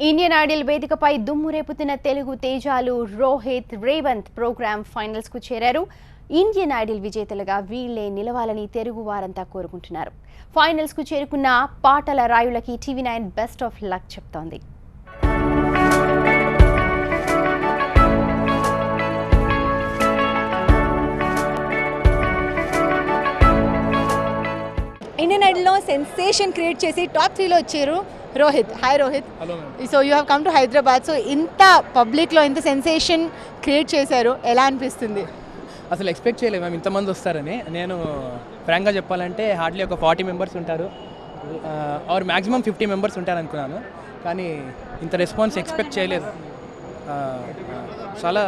Indian Idol వేదికపై దుమ్ము రేపుతున్న Telugu తేజాలు Rohit, Revanth programme finals కు చేరారు. ఇండియన్ ఐడల్ విజేతలుగా వీళ్లే నిలవాలని తెలుగు వారంతా కోరుకుంటున్నారు. ఫైనల్స్ కు చేరుకున్న పాటల రాయులకి టీవీ9 బెస్ట్ ఆఫ్ లక్ చెప్తోంది. ఇండియన్ ఐడల్లో సెన్సేషన్ క్రియేట్ చేసి టాప్ 3లో వచ్చారు Rohit. Hi Rohit. So you have come to Hyderabad. So ఇంత పబ్లిక్లో ఇంత సెన్సేషన్ క్రియేట్ చేశారు, ఎలా అనిపిస్తుంది? అసలు ఎక్స్పెక్ట్ చేయలేదు మేము ఇంతమంది వస్తారని. నేను ఫ్రాంక్గా చెప్పాలంటే హార్డ్లీ ఒక 40 మెంబర్స్ ఉంటారు ఆర్ మ్యాక్సిమం 50 మెంబర్స్ ఉంటారు అనుకున్నాను, కానీ ఇంత రెస్పాన్స్ ఎక్స్పెక్ట్ చేయలేదు. చాలా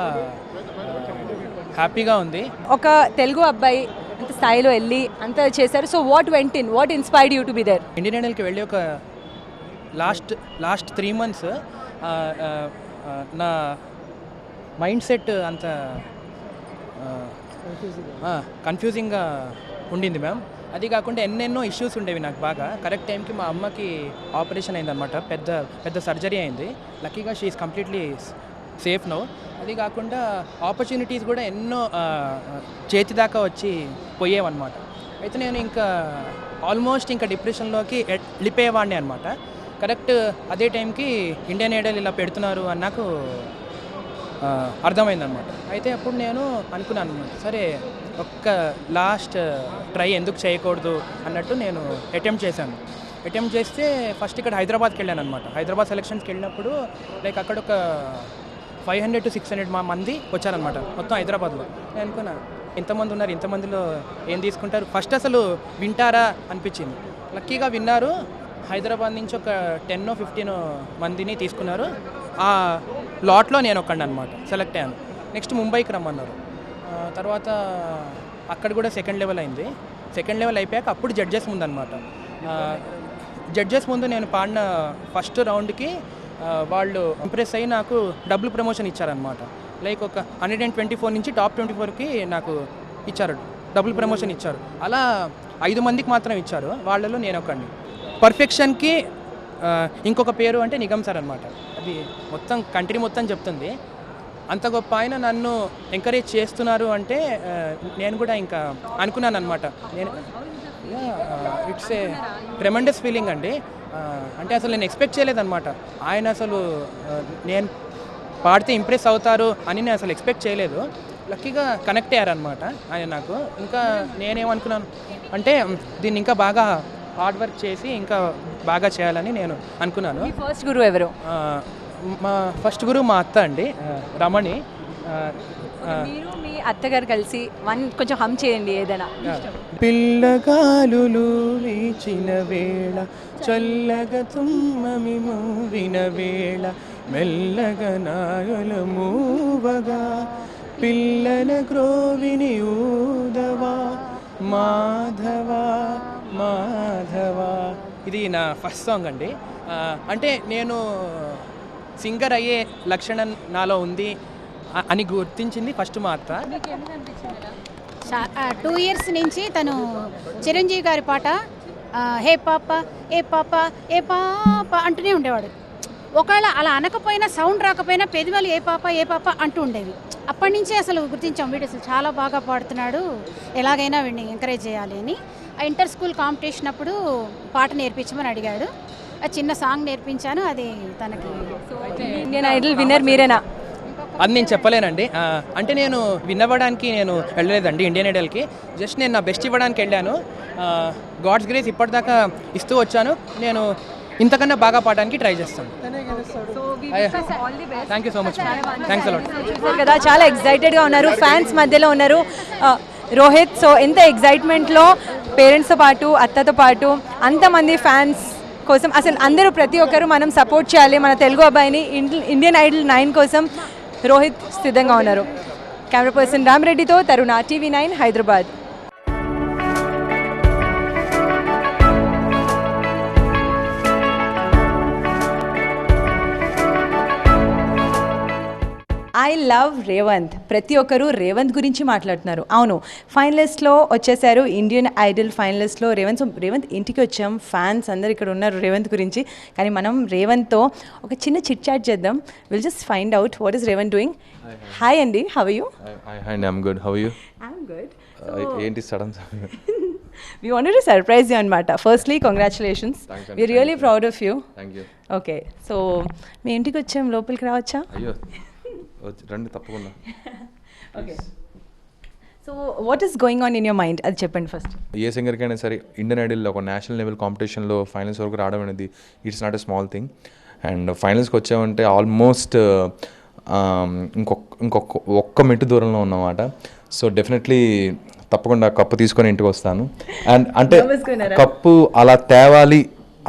హ్యాపీగా ఉంది. ఒక తెలుగు అబ్బాయి అంత స్థాయిలో వెళ్ళి అంత చేశారు. So what inspired you to be there? Indian ఐడల్కి వెళ్ళి ఒక లాస్ట్ 3 months నా మైండ్ సెట్ అంత కన్ఫ్యూజింగ్గా ఉండింది మ్యామ్. అది కాకుండా ఎన్నెన్నో ఇష్యూస్ ఉండేవి నాకు బాగా. కరెక్ట్ టైంకి మా అమ్మకి ఆపరేషన్ అయిందనమాట, పెద్ద సర్జరీ అయింది. లక్కీగా she is completely safe now. అది కాకుండా ఆపర్చునిటీస్ కూడా ఎన్నో చేతి దాకా వచ్చి పోయేవన్నమాట. అయితే నేను ఇంకా ఆల్మోస్ట్ ఇంకా డిప్రెషన్లోకి వెళ్ళిపోయేవాడిని అనమాట. కరెక్ట్ అదే టైంకి ఇండియన్ ఐడల్ ఇలా పెడుతున్నారు అని నాకు అర్థమైందనమాట. అయితే అప్పుడు నేను అనుకున్నాను అనమాట, సరే ఒక్క లాస్ట్ ట్రై ఎందుకు చేయకూడదు అన్నట్టు నేను అటెంప్ట్ చేస్తే ఫస్ట్ ఇక్కడ హైదరాబాద్కి వెళ్ళాను అనమాట. హైదరాబాద్ సెలక్షన్స్కి వెళ్ళినప్పుడు లైక్ అక్కడ ఒక 500 to 600 మంది వచ్చారనమాట మొత్తం హైదరాబాద్లో. నేను అనుకున్నా ఇంతమంది ఉన్నారు, ఇంతమందిలో ఏం తీసుకుంటారు, ఫస్ట్ అసలు వింటారా అనిపించింది. లక్కీగా విన్నారు. హైదరాబాద్ నుంచి ఒక 10-15 మందిని తీసుకున్నారు. ఆ లాట్లో నేను ఒక్కడిని అనమాట సెలెక్ట్ అయ్యాను. నెక్స్ట్ ముంబైకి రమ్మన్నారు. తర్వాత అక్కడ కూడా సెకండ్ లెవెల్ అయింది. సెకండ్ లెవెల్ అయిపోయాక అప్పుడు జడ్జెస్ ముందు అనమాట. జడ్జెస్ ముందు నేను పాడిన ఫస్ట్ రౌండ్కి వాళ్ళు ఇంప్రెస్ అయ్యి నాకు డబుల్ ప్రమోషన్ ఇచ్చారనమాట. లైక్ ఒక 124 నుంచి టాప్ 24కి నాకు ఇచ్చారు, డబుల్ ప్రమోషన్ ఇచ్చారు. అలా 5 మందికి మాత్రం ఇచ్చారు, వాళ్ళలో నేను ఒకడిని. పర్ఫెక్షన్కి ఇంకొక పేరు అంటే నిగమ్ సార్ అనమాట. అది మొత్తం కంట్రీ మొత్తం చెప్తుంది. అంత గొప్ప ఆయన నన్ను ఎంకరేజ్ చేస్తున్నారు అంటే నేను కూడా ఇంకా అనుకున్నాను అనమాట. నేను ఇట్స్ ఏ ట్రెమెండస్ ఫీలింగ్ అండి. అంటే అసలు నేను ఎక్స్పెక్ట్ చేయలేదన్నమాట. ఆయన అసలు నేను పాడితే ఇంప్రెస్ అవుతారు అని నేను అసలు ఎక్స్పెక్ట్ చేయలేదు. లక్కీగా కనెక్ట్ అయ్యారనమాట ఆయన నాకు. ఇంకా నేనేమనుకున్నాను అంటే దీన్ని ఇంకా బాగా హార్డ్ వర్క్ చేసి ఇంకా బాగా చేయాలని నేను అనుకున్నాను. ఫస్ట్ గురువు ఎవరు? మా ఫస్ట్ గురువు మా అత్త అండి, రమణి. మీరు మీ అత్తగారు కలిసి కొంచెం హమ్ చేయండి ఏదైనా. పిల్లగాలులు వీచిన వేళ, చల్లగా తుమ్మమి మూవిన వేళ, మెల్లగా నాయుల మూవగా, పిల్లల గ్రోవిని ఊదవా, మాధవా మాధవా. ఇది నా ఫస్ట్ సాంగ్ అండి. అంటే నేను సింగర్ అయ్యే లక్షణం నాలో ఉంది అని గుర్తించింది ఫస్ట్ మా అత్త. 2 years నుంచి తను చిరంజీవి గారి పాట హే పాప ఏ పాప ఏ పాప అంటూనే ఉండేవాడు. ఒకవేళ అలా అనకపోయినా, సౌండ్ రాకపోయినా పెదవులు ఏ పాప అంటూ ఉండేవి. అప్పటి నుంచే అసలు గుర్తించాం, వీడు అసలు చాలా బాగా పాడుతున్నాడు, ఎలాగైనా వీడిని ఎంకరేజ్ చేయాలి అని. ఆ ఇంటర్ స్కూల్ కాంపిటీషన్ అప్పుడు పాట నేర్పించమని అడిగాడు. ఆ చిన్న సాంగ్ నేర్పించాను. అది తనకి. ఇండియన్ ఐడల్ విన్నర్ మీరేనా? అది నేను చెప్పలేనండి. అంటే నేను విన్ అవ్వడానికి నేను వెళ్ళలేదండి ఇండియన్ ఐడల్కి. జస్ట్ నేను నా బెస్ట్ ఇవ్వడానికి వెళ్ళాను. గాడ్స్ గ్రేస్ ఇప్పటిదాకా ఇస్తూ వచ్చాను. నేను ఇంతకన్నా బాగా పాడడానికి ట్రై చేస్తాను. Thank you so much. Thanks a lot. కదా చాలా ఎక్సైటెడ్గా ఉన్నారు, ఫ్యాన్స్ మధ్యలో ఉన్నారు రోహిత్. సో ఎంత ఎక్సైట్మెంట్లో పేరెంట్స్తో పాటు, అత్తతో పాటు అంతమంది ఫ్యాన్స్ కోసం అసలు అందరూ ప్రతి ఒక్కరు మనం సపోర్ట్ చేయాలి మన తెలుగు అబ్బాయిని. ఇండియన్ ఐడల్ 9 కోసం రోహిత్ సిద్ధంగా ఉన్నారు. కెమెరా పర్సన్ రామరెడ్డితో తరుణ, టీవీ9 హైదరాబాద్. I love Revanth. ప్రతి ఒక్కరు రేవంత్ గురించి మాట్లాడుతున్నారు. అవును, ఫైనలిస్ట్లో వచ్చేసారు, ఇండియన్ ఐడల్ ఫైనలిస్ట్లో రేవంత్. సో రేవంత్ ఇంటికి వచ్చాం, ఫ్యాన్స్ అందరు ఇక్కడ ఉన్నారు రేవంత్ గురించి. కానీ మనం రేవంత్తో ఒక చిన్న చిట్ చాట్ చేద్దాం. Will just find out what is Revanth doing. Hi అండి, హౌ ఆర్ యూ? హాయ్ అండి, I'm good. How are you? I'm good. ఏంటి sudden? We wanted to surprise you అనమాట. Firstly, congratulations. We're really proud of you. Thank you. Okay, so మీ ఇంటికి వచ్చాం, లోపలికి రావచ్చా? అయ్యో రండి తప్పకుండా. Okay, so what is going on in your mind, అది చెప్పండి ఫస్ట్. ఏ సింగర్కైనా సరే ఇండియన్ ఐడల్ ఒక నేషనల్ లెవెల్ కాంపిటీషన్లో ఫైనల్స్ వరకు రావడం అనేది it's not a small thing. And ఫైనల్స్కి వచ్చామంటే ఆల్మోస్ట్ ఒక్క మెట్టు దూరంలో ఉన్నమాట. సో డెఫినెట్లీ తప్పకుండా కప్పు తీసుకొని ఇంటికి వస్తాను. అండ్ అంటే కప్పు అలా తేవాలి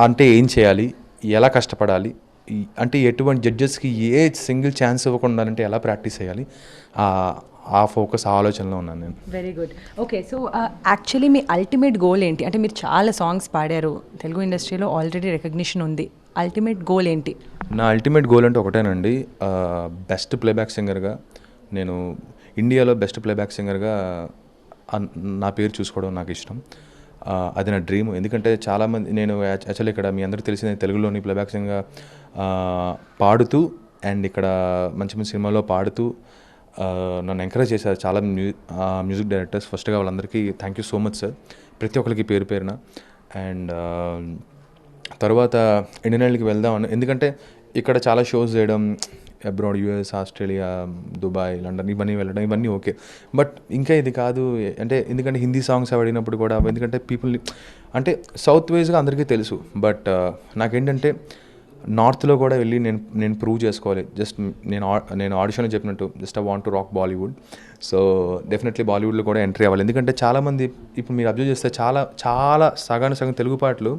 అంటే ఏం చేయాలి, ఎలా కష్టపడాలి, అంటే ఎటువంటి జడ్జెస్కి ఏ సింగిల్ ఛాన్స్ ఇవ్వకుండా అంటే ఎలా ప్రాక్టీస్ చేయాలి, ఆ ఫోకస్ ఆలోచనలో ఉన్నాను నేను. Very good. Okay, so actually మీ అల్టిమేట్ గోల్ ఏంటి? అంటే మీరు చాలా సాంగ్స్ పాడారు, తెలుగు ఇండస్ట్రీలో ఆల్రెడీ రికగ్నిషన్ ఉంది. అల్టిమేట్ గోల్ ఏంటి? నా అల్టిమేట్ గోల్ అంటే ఒకటేనండి, బెస్ట్ ప్లేబ్యాక్ సింగర్గా, నేను ఇండియాలో బెస్ట్ ప్లేబ్యాక్ సింగర్గా నా పేరు చూసుకోవడం నాకు ఇష్టం. అది నా డ్రీమ్. ఎందుకంటే చాలామంది, నేను యాక్చువల్లీ ఇక్కడ మీ అందరికీ తెలిసిన తెలుగులోని ప్లేబ్యాక్ సింగర్గా పాడుతూ అండ్ ఇక్కడ మంచి మంచి సినిమాల్లో పాడుతూ నన్ను ఎంకరేజ్ చేశారు చాలా మ్యూజిక్ డైరెక్టర్స్. ఫస్ట్గా వాళ్ళందరికీ thank you so much sir, ప్రతి ఒక్కరికి పేరు పేరున. అండ్ తర్వాత ఇండియన్ ఐడల్కి వెళ్దామని, ఎందుకంటే ఇక్కడ చాలా షోస్ చేయడం, abroad, US, Australia, Dubai, London ఇవన్నీ వెళ్ళడం ఇవన్నీ ఓకే. బట్ ఇంకా ఇది కాదు అంటే, ఎందుకంటే హిందీ సాంగ్స్ ఆడినప్పుడు కూడా, ఎందుకంటే పీపుల్ని అంటే సౌత్ వైజ్గా అందరికీ తెలుసు, బట్ నాకేంటంటే నార్త్లో కూడా వెళ్ళి నేను ప్రూవ్ చేసుకోవాలి. జస్ట్ నేను ఆడిషన్లో చెప్పినట్టు just I want to rock Bollywood. So definitely బాలీవుడ్లో కూడా ఎంట్రీ అవ్వాలి. ఎందుకంటే చాలామంది ఇప్పుడు మీరు అబ్జర్వ్ చేస్తే చాలా సగం తెలుగు పాటలు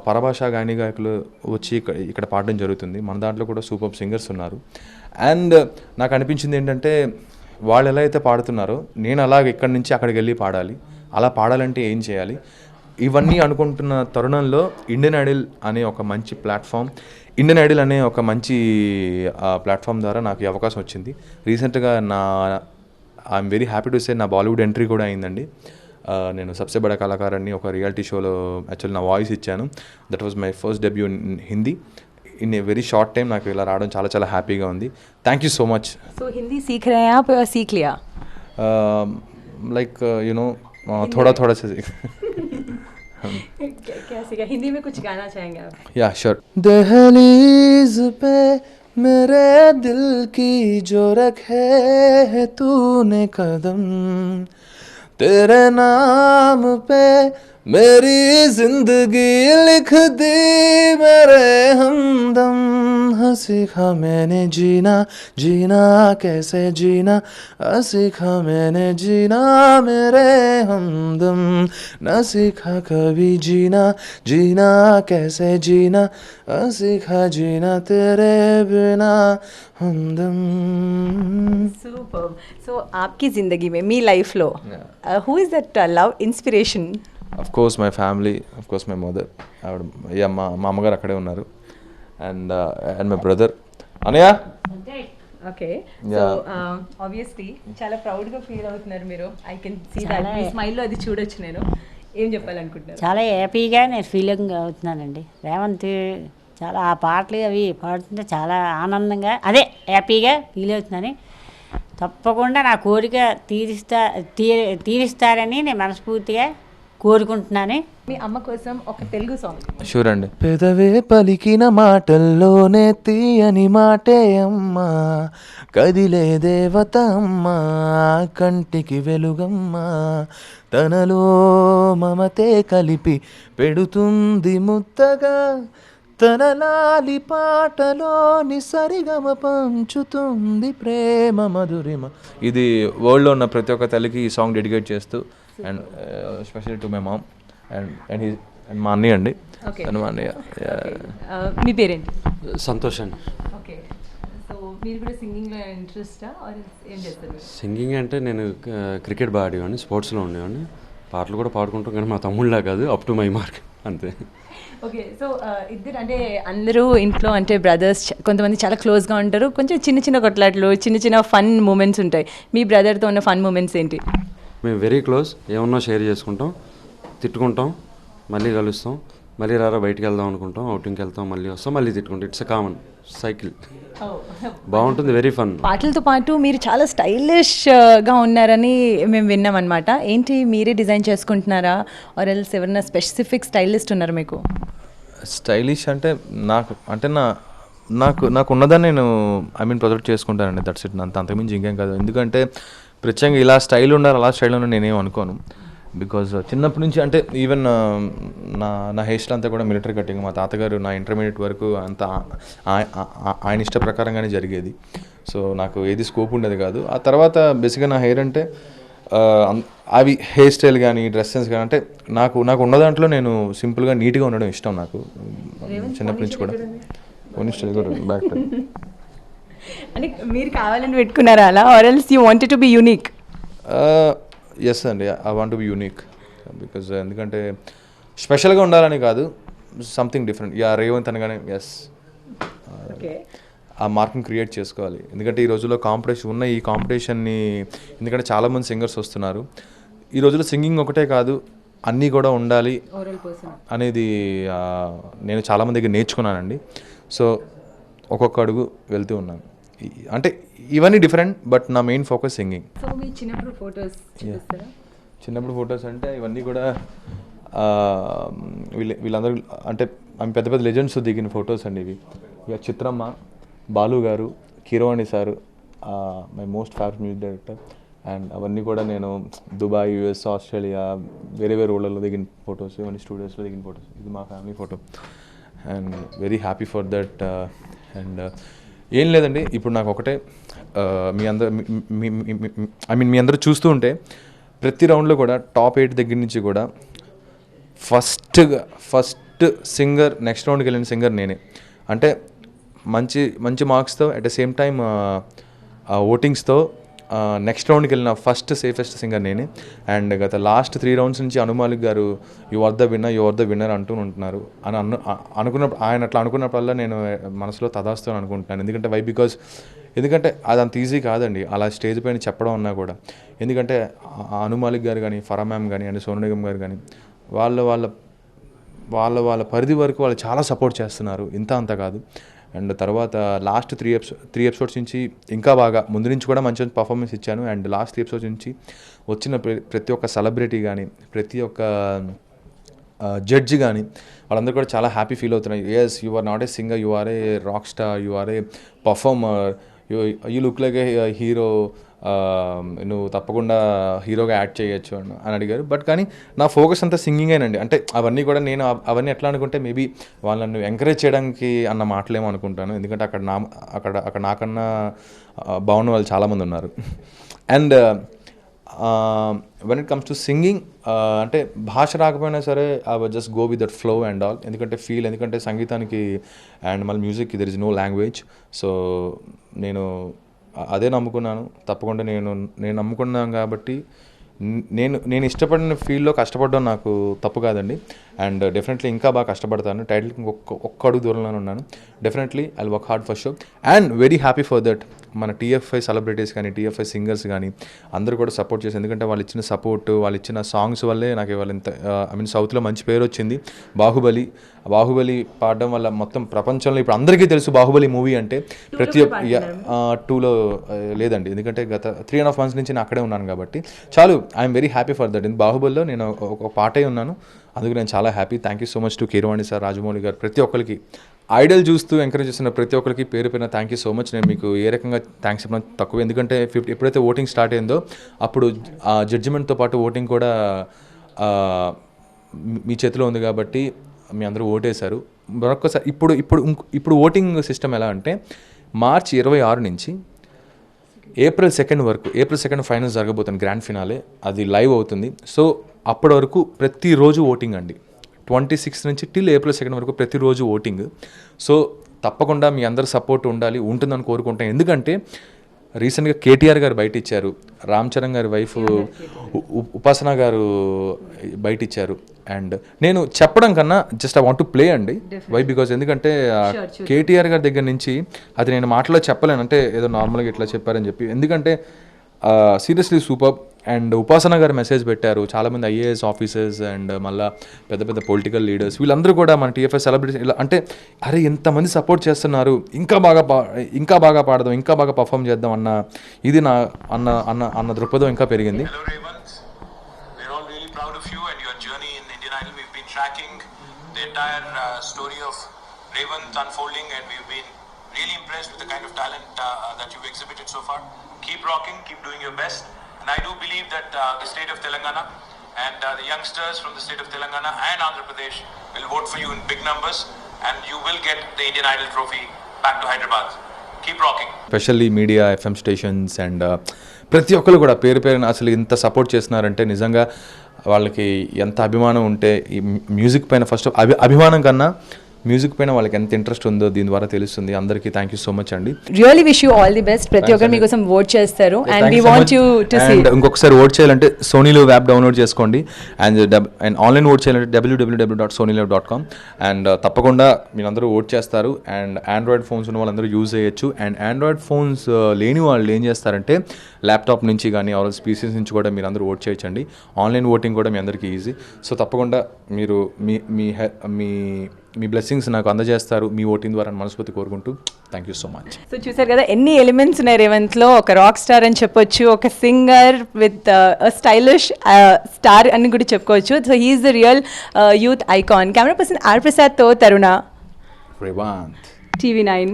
పరభాషా గాయకులు వచ్చి ఇక్కడ పాడడం జరుగుతుంది. మన దాంట్లో కూడా సూపర్ సింగర్స్ ఉన్నారు. అండ్ నాకు అనిపించింది ఏంటంటే, వాళ్ళు ఎలా అయితే పాడుతున్నారో నేను అలాగ ఇక్కడి నుంచి అక్కడికి వెళ్ళి పాడాలి. అలా పాడాలంటే ఏం చేయాలి, ఇవన్నీ అనుకుంటున్న తరుణంలో ఇండియన్ ఐడల్ అనే ఒక మంచి ప్లాట్ఫామ్ ద్వారా నాకు ఈ అవకాశం వచ్చింది. రీసెంట్గా I'm very happy to say నా బాలీవుడ్ ఎంట్రీ కూడా అయిందండి. నేను సబ్సే బడా కళాకార్ అని ఒక రియాలిటీ షోలో యాక్చువల్లీ నా వాయిస్ ఇచ్చాను. That was my first debut in Hindi. In a very short time నాకు ఇలా రావడం చాలా చాలా హ్యాపీగా ఉంది. Thank you so much. So Hindi सीख रहे हैं आप या सीख लिया? लाइक यू नो थोड़ा से क्या सीखा? हिंदी में कुछ गाना चाहेंगे आप? या श्योर. दहलीज पे मेरे दिल की जो रखे है तूने कदम, तेरे नाम पे मेरी जिंदगी लिख दी मेरे हमदम. सीखा मैंने जीना कैसे जीना, सीखा मैंने जीना मेरे हमदम. न सीखा कभी जीना कैसे जीना, सीखा जीना तेरे बिना हमदम. Superb. So आपकी ज़िंदगी में, मी लाइफ लो, who is that love inspiration? Of course my family, of course my mother. మా అమ్మగారు అక్కడే ఉన్నారు. అండ్ మై బ్రదర్ అనయ్య. ఓకే, సో ఆబ్వియస్లీ చాలా ప్రౌడ్గా ఫీల్ అవుతున్నారు మీరు. ఐ కెన్ సీ దట్ మీ స్మైల్లో అది చూడొచ్చు. నేను ఏం చెప్పాలనుకుంటున్నాను, చాలా హ్యాపీగా నేను ఫీలింగ్ అవుతున్నానండి. రేవంత్ చాలా ఆ పాటలు అవి పాడుతుంటే చాలా ఆనందంగా, అదే హ్యాపీగా ఫీల్ అవుతున్నాను. తప్పకుండా నా కోరిక తీరుస్తారని నేను మనస్ఫూర్తిగా కోరుకుంటున్నాను. మీ అమ్మ కోసం ఒక తెలుగు సాంగ్. షూర్ అండి. పెదవే పలికిన మాటల్లోనే తీయని మాటే అమ్మా, కదిలే దేవత అమ్మా, కంటికి వెలుగమ్మా, తనలో మమతే కలిపి పెడుతుంది ముద్దగా, తన లాలి పాటలోని సరిగమ పంచుతుంది ప్రేమ మధురిమ. ఇది వరల్డ్లో ఉన్న ప్రతి ఒక్క తల్లికి ఈ సాంగ్ డెడికేట్ చేస్తూ, and especially to my mom and మా అన్నయ్య అండి. మా అన్నయ్య. మీ పేరేంటి? సంతోష్ అండి. ఓకే, సో మీరు కూడా సింగింగ్లో ఇంట్రెస్టా ఏం చేస్తారు? సింగింగ్ అంటే నేను క్రికెట్ బాగా ఆడేవాడిని, స్పోర్ట్స్లో ఉండేవాడిని, పాటలు కూడా పాడుకుంటాం, కానీ మా తమ్ముళ్ళ కాదు, అప్ టు మై మార్క్ అంతే. ఓకే సో ఇద్దరు అంటే అందరూ ఇంట్లో అంటే బ్రదర్స్ కొంతమంది చాలా క్లోజ్గా ఉంటారు, కొంచెం చిన్న చిన్న కొట్లాట్లు చిన్న చిన్న ఫన్ మూమెంట్స్ ఉంటాయి. మీ బ్రదర్తో ఉన్న ఫన్ మూమెంట్స్ ఏంటి? మేము వెరీ క్లోజ్, ఏమన్నా షేర్ చేసుకుంటాం, తిట్టుకుంటాం, మళ్ళీ కలుస్తాం, మళ్ళీ రారా బయటికి వెళ్దాం అనుకుంటాం, అవుటింగ్కి వెళ్తాం, మళ్ళీ వస్తాం, మళ్ళీ తిట్టుకుంటాం. It's a common cycle. బాగుంటుంది, వెరీ ఫన్. పాటలతో పాటు మీరు చాలా స్టైలిష్గా ఉన్నారని మేము విన్నాం అనమాట. ఏంటి మీరే డిజైన్ చేసుకుంటున్నారా ఆర్ ఎల్స్ ఎవరైనా స్పెసిఫిక్ స్టైలిస్ట్ ఉన్నారు మీకు? స్టైలిష్ అంటే నాకు ఉన్నదాన్ని నేను ప్రొజెక్ట్ చేసుకుంటానండి. That's it. అంతకుమించి ఇంకేం కాదు. ఎందుకంటే ప్రత్యేకంగా ఇలా స్టైల్ ఉండాలి అలా స్టైల్ ఉండాలి నేనేం అనుకోను. బికాజ్ చిన్నప్పటి నుంచి అంటే ఈవెన్ నా హెయిర్ స్టైల్ అంతా కూడా మిలిటరీ కట్టింగ్. మా తాతగారు నా ఇంటర్మీడియట్ వరకు అంతా ఆయన ఇష్ట ప్రకారంగానే జరిగేది. సో నాకు ఏది స్కోప్ ఉండేది కాదు. ఆ తర్వాత బేసిక్గా నా హెయిర్ అంటే అవి హెయిర్ స్టైల్ కానీ డ్రెస్ సెన్స్ కానీ అంటే నాకు ఉన్న దాంట్లో నేను సింపుల్గా నీట్గా ఉండడం ఇష్టం. నాకు చిన్నప్పటి నుంచి కూడా కొన్ని స్టైల్ కూడా బ్యాక్ అంటే మీరు కావాలని పెట్టుకున్నారా అలా or else you wanted to be unique? Yes అండి, I want to be unique. Because ఎందుకంటే స్పెషల్గా ఉండాలని కాదు, సంథింగ్ డిఫరెంట్. రేవంత్ అనగానే ఎస్ ఆ మార్క్ని క్రియేట్ చేసుకోవాలి. ఎందుకంటే ఈ రోజుల్లో కాంపిటీషన్ ఉన్న ఈ కాంపిటీషన్ని, ఎందుకంటే చాలామంది సింగర్స్ వస్తున్నారు. ఈ రోజుల్లో సింగింగ్ ఒకటే కాదు, అన్నీ కూడా ఉండాలి అనేది నేను చాలామంది దగ్గర నేర్చుకున్నానండి. సో ఒక్కొక్క అడుగు వెళ్తూ ఉన్నాను. అంటే ఇవన్నీ డిఫరెంట్, బట్ నా మెయిన్ ఫోకస్ సింగింగ్. సో మీ చిన్నప్పుడు ఫొటోస్ చూపిస్తారా? చిన్నప్పుడు ఫొటోస్ అంటే ఇవన్నీ కూడా వీళ్ళందరూ అంటే ఆమె పెద్ద పెద్ద లెజెండ్స్ దిగిన ఫొటోస్ అండి ఇవి. ఇక చిత్రమ్మ, బాలు గారు, Keeravani sir, my most favourite music director. And అవన్నీ కూడా నేను దుబాయ్, యూఎస్, ఆస్ట్రేలియా వేరే వేరే ఊళ్ళలో దిగిన ఫొటోస్, ఇవన్నీ స్టూడియోస్లో దిగిన ఫొటోస్. ఇది మా family photo and very happy for that. And ఏం లేదండి, ఇప్పుడు నాకు ఒకటే మీ అందరూ చూస్తూ ఉంటే ప్రతి రౌండ్లో కూడా టాప్ 8 దగ్గర నుంచి కూడా ఫస్ట్ సింగర్, నెక్స్ట్ రౌండ్కి వెళ్ళిన సింగర్ నేనే. అంటే మంచి మార్క్స్తో at the same time ఓటింగ్స్తో next రౌండ్కి వెళ్ళిన ఫస్ట్ సేఫెస్ట్ సింగర్ నేనే. అండ్ గత లాస్ట్ 3 రౌండ్స్ నుంచి అనుమాలిక్ గారు యు ఆర్ ద విన్నర్ అంటూ ఉంటున్నారు అని అనుకున్నప్పుడు, ఆయన అట్లా అనుకున్నప్పుడల్లా నేను మనసులో తదాస్తూ అనుకుంటున్నాను. ఎందుకంటే అది అంత ఈజీ కాదండి అలా స్టేజ్ పైన చెప్పడం అన్నా కూడా. ఎందుకంటే అనుమాలిక్ గారు కానీ, ఫరా మ్యామ్ కానీ, అండ్ సోను నిగమ్ గారు కానీ వాళ్ళ పరిధి వరకు వాళ్ళు చాలా సపోర్ట్ చేస్తున్నారు, అంత కాదు. అండ్ తర్వాత లాస్ట్ 3 ఎపిసోడ్స్ నుంచి ఇంకా బాగా, ముందు నుంచి కూడా మంచి పర్ఫార్మెన్స్ ఇచ్చాను. అండ్ లాస్ట్ 3 ఎపిసోడ్స్ నుంచి వచ్చిన ప్రతి ఒక్క సెలబ్రిటీ కానీ, ప్రతి ఒక్క జడ్జి కానీ వాళ్ళందరూ కూడా చాలా హ్యాపీ ఫీల్ అవుతున్నారు. Yes, you are not a singer, you are a rock star, you are a performer, you look like a hero, నువ్వు తప్పకుండా హీరోగా యాడ్ చేయొచ్చు అని అడిగారు. బట్ కానీ నా ఫోకస్ అంతా సింగింగేనండి. అంటే అవన్నీ కూడా నేను అవన్నీ ఎట్లా అనుకుంటే మేబీ వాళ్ళని ఎంకరేజ్ చేయడానికి అన్న మాటలేమో అనుకుంటాను. ఎందుకంటే అక్కడ నాకన్నా బాగున్న వాళ్ళు చాలామంది ఉన్నారు. And when it comes to singing, అంటే భాష రాకపోయినా సరే I will just go with that flow and all. ఎందుకంటే సంగీతానికి అండ్ మళ్ళీ మ్యూజిక్కి there is no language. So నేను అదే నమ్ముకున్నాను. తప్పకుండా నేను నమ్ముకున్నాను కాబట్టి నేను ఇష్టపడిన ఫీల్డ్లో కష్టపడడం నాకు తప్పు కాదండి. అండ్ డెఫినెట్లీ ఇంకా బాగా కష్టపడతాను. టైటిల్కి ఒక్క అడుగు దూరంలోనే ఉన్నాను. Definitely I work hard for show and very happy for that. మన టీఎఫ్ఐ సెలబ్రిటీస్ కానీ, టీఎఫ్ఐ సింగర్స్ కానీ అందరూ కూడా సపోర్ట్ చేసి, ఎందుకంటే వాళ్ళు ఇచ్చిన సపోర్ట్, వాళ్ళు ఇచ్చిన సాంగ్స్ వల్లే నాకు ఇవాళ ఇంత సౌత్లో మంచి పేరు వచ్చింది. బాహుబలి పాడడం వల్ల మొత్తం ప్రపంచంలో ఇప్పుడు అందరికీ తెలుసు బాహుబలి మూవీ అంటే. ప్రతి 2లో లేదండి, ఎందుకంటే గత 3.5 months నుంచి నేను అక్కడే ఉన్నాను కాబట్టి చాలు. I'm very happy for that. బాహుబలిలో నేను ఒక పార్టే ఉన్నాను, అందుకు నేను చాలా happy. Thank you so much to Keeravani sir, Rajamouli గారు, ప్రతి ఒక్కరికి ఐడల్ చూస్తూ ఎంకరేజ్ చేస్తున్న ప్రతి ఒక్కరికి పేరు పైన థ్యాంక్ యూ సో మచ్. నేను మీకు ఏ రకంగా థ్యాంక్స్ చెప్పిన తక్కువ. ఎందుకంటే ఎప్పుడైతే ఓటింగ్ స్టార్ట్ అయిందో అప్పుడు జడ్జిమెంట్తో పాటు ఓటింగ్ కూడా మీ చేతిలో ఉంది కాబట్టి మీ అందరూ ఓటేశారు. మరొకసారి ఇప్పుడు ఓటింగ్ సిస్టమ్ ఎలా అంటే మార్చి 26 నుంచి ఏప్రిల్ 2 వరకు, ఏప్రిల్ 2 ఫైనల్స్ జరగబోతుంది, గ్రాండ్ ఫినాలే, అది లైవ్ అవుతుంది. సో అప్పటి వరకు ప్రతిరోజు ఓటింగ్ అండి. 26 నుంచి టిల్ ఏప్రిల్ 2 వరకు ప్రతిరోజు ఓటింగ్. సో తప్పకుండా మీ అందరి సపోర్ట్ ఉంటుందని కోరుకుంటాను. ఎందుకంటే రీసెంట్గా కేటీఆర్ గారు బయట ఇచ్చారు, రామ్ చరణ్ గారి వైఫ్ ఉపాసన గారు బయట ఇచ్చారు. అండ్ నేను చెప్పడం కన్నా just I want to play అండి. వై బికాజ్ ఎందుకంటే కేటీఆర్ గారి దగ్గర నుంచి అది నేను మాటలో చెప్పలేను, అంటే ఏదో నార్మల్గా ఇట్లా చెప్పారని చెప్పి, ఎందుకంటే సీరియస్లీ సూపర్. అండ్ ఉపాసన గారు మెసేజ్ పెట్టారు, చాలామంది ఐఏఎస్ ఆఫీసర్స్ అండ్ మళ్ళీ పెద్ద పెద్ద పొలిటికల్ లీడర్స్ వీళ్ళందరూ కూడా మన టీఎఫ్ఎస్ సెలబ్రిటీస్ ఇలా అంటే అరే ఎంతమంది సపోర్ట్ చేస్తున్నారు, ఇంకా బాగా పాడదాం, ఇంకా బాగా పర్ఫామ్ చేద్దాం అన్న ఇది నా అన్న దృక్పథం ఇంకా పెరిగింది. Really impressed with the kind of talent that you've exhibited so far. Keep rocking, keep doing your best. And I do believe that the state of Telangana and the youngsters from the state of Telangana and Andhra Pradesh will vote for you in big numbers, and you will get the Indian Idol trophy back to Hyderabad. Keep rocking. Specially media, FM stations and ప్రతి ఒక్కరు కూడా పేరున అసలు ఇంత support చేస్తున్నారంటే నిజంగా వాళ్ళకి ఎంత అభిమానం ఉంటే ఈ మ్యూజిక్ పైన ఫస్ట్ అభిమానం కన్నా మ్యూజిక్ పైన వాళ్ళకి ఎంత ఇంట్రెస్ట్ ఉందో దీని ద్వారా తెలుస్తుంది. అందరికీ థ్యాంక్ యూ సో మచ్ అండి. Really wish you all the best. ప్రతి ఒక్కరు మీకోసం ఓట్ చేస్తారు and we want you to see. ఇంకొకసారి ఓట్ చేయాలంటే సోనీలో యాప్ డౌన్లోడ్ చేసుకోండి అండ్ ఆన్లైన్ ఓట్ చేయాలంటే www.sonylive.com. అండ్ తప్పకుండా మీరందరూ ఓట్ చేస్తారు. అండ్ ఆండ్రాయిడ్ ఫోన్స్ ఉన్న వాళ్ళందరూ యూజ్ చేయొచ్చు. అండ్ ఆండ్రాయిడ్ ఫోన్స్ లేని వాళ్ళు ఏం చేస్తారంటే ల్యాప్టాప్ నుంచి కానీ ఆర్ పీసీస్ నుంచి కూడా మీరు అందరూ ఓట్ చేయొచ్చండి. ఆన్లైన్ ఓటింగ్ కూడా మీ అందరికీ ఈజీ. సో తప్పకుండా మీరు మీ బ్లెస్సింగ్స్ నాకు అందజేస్తారు మీ ఓటింగ్ ద్వారా మనస్ఫూర్తి కోరుకుంటూ thank you so much. So చూసారు కదా ఎన్ని ఎలిమెంట్స్ ఉన్నాయి రేవంత్లో. ఒక రాక్ స్టార్ అని చెప్పొచ్చు, ఒక సింగర్ విత్ స్టైలిష్ స్టార్ అని కూడా చెప్పుకోవచ్చు. So he is the real youth icon. Camera person R ప్రసాద్తో తరుణ, రేవంత్, TV9.